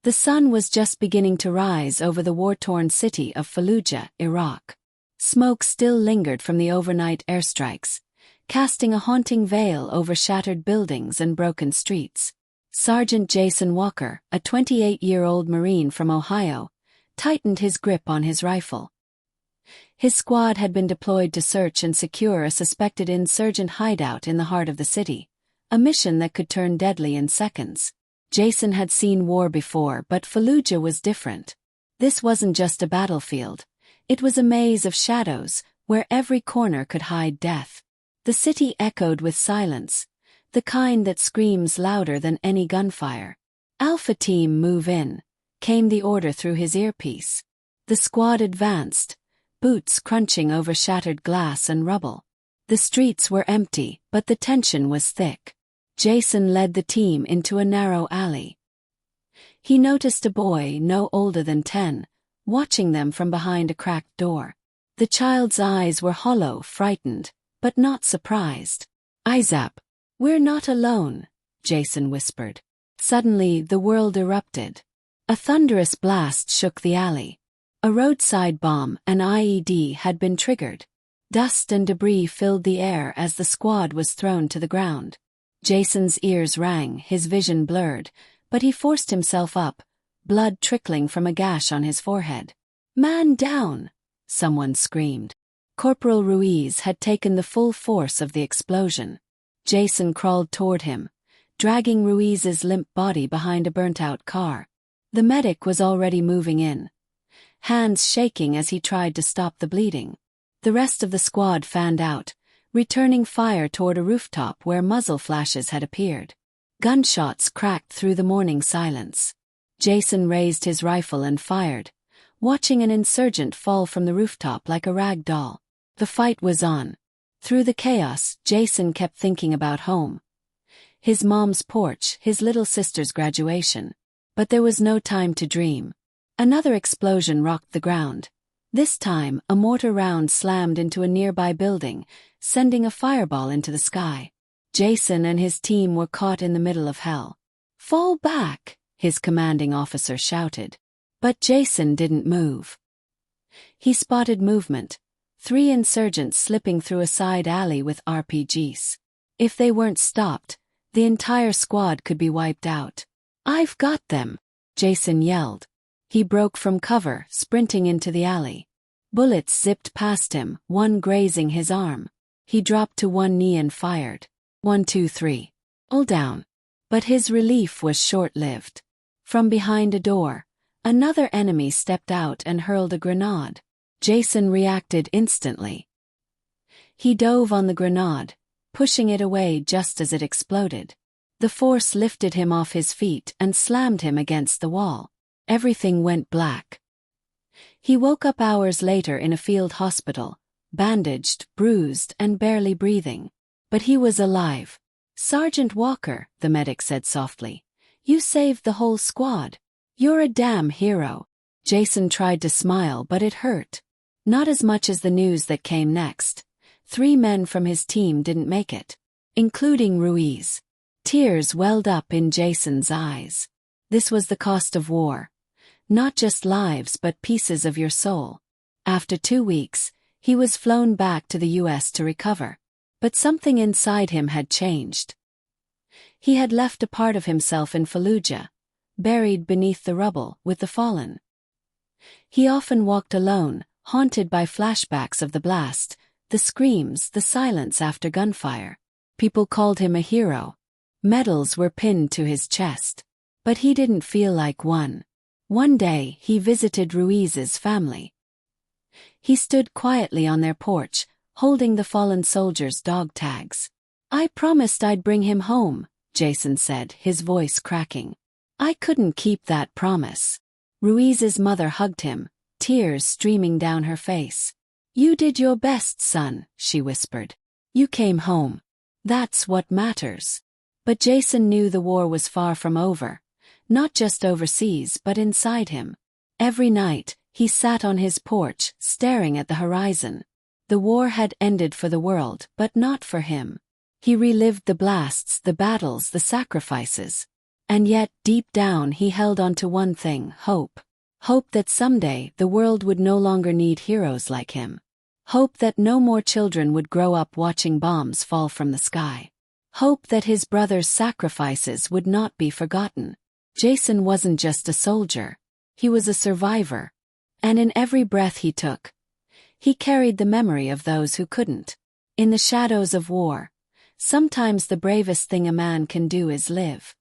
The sun was just beginning to rise over the war-torn city of Fallujah, Iraq. Smoke still lingered from the overnight airstrikes, casting a haunting veil over shattered buildings and broken streets. Sergeant Jason Walker, a 28-year-old Marine from Ohio, tightened his grip on his rifle. His squad had been deployed to search and secure a suspected insurgent hideout in the heart of the city, a mission that could turn deadly in seconds. Jason had seen war before, but Fallujah was different. This wasn't just a battlefield. It was a maze of shadows, where every corner could hide death. The city echoed with silence, the kind that screams louder than any gunfire. "Alpha Team, move in," came the order through his earpiece. The squad advanced, boots crunching over shattered glass and rubble. The streets were empty, but the tension was thick. Jason led the team into a narrow alley. He noticed a boy no older than 10, watching them from behind a cracked door. The child's eyes were hollow, frightened, but not surprised. "Isaac, we're not alone," Jason whispered. Suddenly, the world erupted. A thunderous blast shook the alley. A roadside bomb, an IED, had been triggered. Dust and debris filled the air as the squad was thrown to the ground. Jason's ears rang, his vision blurred, but he forced himself up, blood trickling from a gash on his forehead. "Man down!" someone screamed. Corporal Ruiz had taken the full force of the explosion. Jason crawled toward him, dragging Ruiz's limp body behind a burnt-out car. The medic was already moving in, hands shaking as he tried to stop the bleeding. The rest of the squad fanned out, returning fire toward a rooftop where muzzle flashes had appeared. Gunshots cracked through the morning silence. Jason raised his rifle and fired, watching an insurgent fall from the rooftop like a rag doll. The fight was on. Through the chaos, Jason kept thinking about home. His mom's porch, his little sister's graduation. But there was no time to dream. Another explosion rocked the ground. This time, a mortar round slammed into a nearby building, sending a fireball into the sky. Jason and his team were caught in the middle of hell. "Fall back," his commanding officer shouted. But Jason didn't move. He spotted movement, 3 insurgents slipping through a side alley with RPGs. If they weren't stopped, the entire squad could be wiped out. "I've got them," Jason yelled. He broke from cover, sprinting into the alley. Bullets zipped past him, one grazing his arm. He dropped to one knee and fired. 1, 2, 3. All down. But his relief was short-lived. From behind a door, another enemy stepped out and hurled a grenade. Jason reacted instantly. He dove on the grenade, pushing it away just as it exploded. The force lifted him off his feet and slammed him against the wall. Everything went black. He woke up hours later in a field hospital, bandaged, bruised, and barely breathing. But he was alive. "Sergeant Walker," the medic said softly, "you saved the whole squad. You're a damn hero." Jason tried to smile, but it hurt. Not as much as the news that came next. 3 men from his team didn't make it, including Ruiz. Tears welled up in Jason's eyes. This was the cost of war. Not just lives but pieces of your soul. After 2 weeks, he was flown back to the US to recover. But something inside him had changed. He had left a part of himself in Fallujah, buried beneath the rubble with the fallen. He often walked alone, haunted by flashbacks of the blast, the screams, the silence after gunfire. People called him a hero. Medals were pinned to his chest. But he didn't feel like one. One day, he visited Ruiz's family. He stood quietly on their porch, holding the fallen soldiers' dog tags. "I promised I'd bring him home," Jason said, his voice cracking. "I couldn't keep that promise." Ruiz's mother hugged him, tears streaming down her face. "You did your best, son," she whispered. "You came home. That's what matters." But Jason knew the war was far from over. Not just overseas but inside him. Every night, he sat on his porch, staring at the horizon. The war had ended for the world, but not for him. He relived the blasts, the battles, the sacrifices. And yet, deep down he held on to one thing: hope. Hope that someday the world would no longer need heroes like him. Hope that no more children would grow up watching bombs fall from the sky. Hope that his brother's sacrifices would not be forgotten. Jason wasn't just a soldier. He was a survivor. And in every breath he took, he carried the memory of those who couldn't. In the shadows of war, sometimes the bravest thing a man can do is live.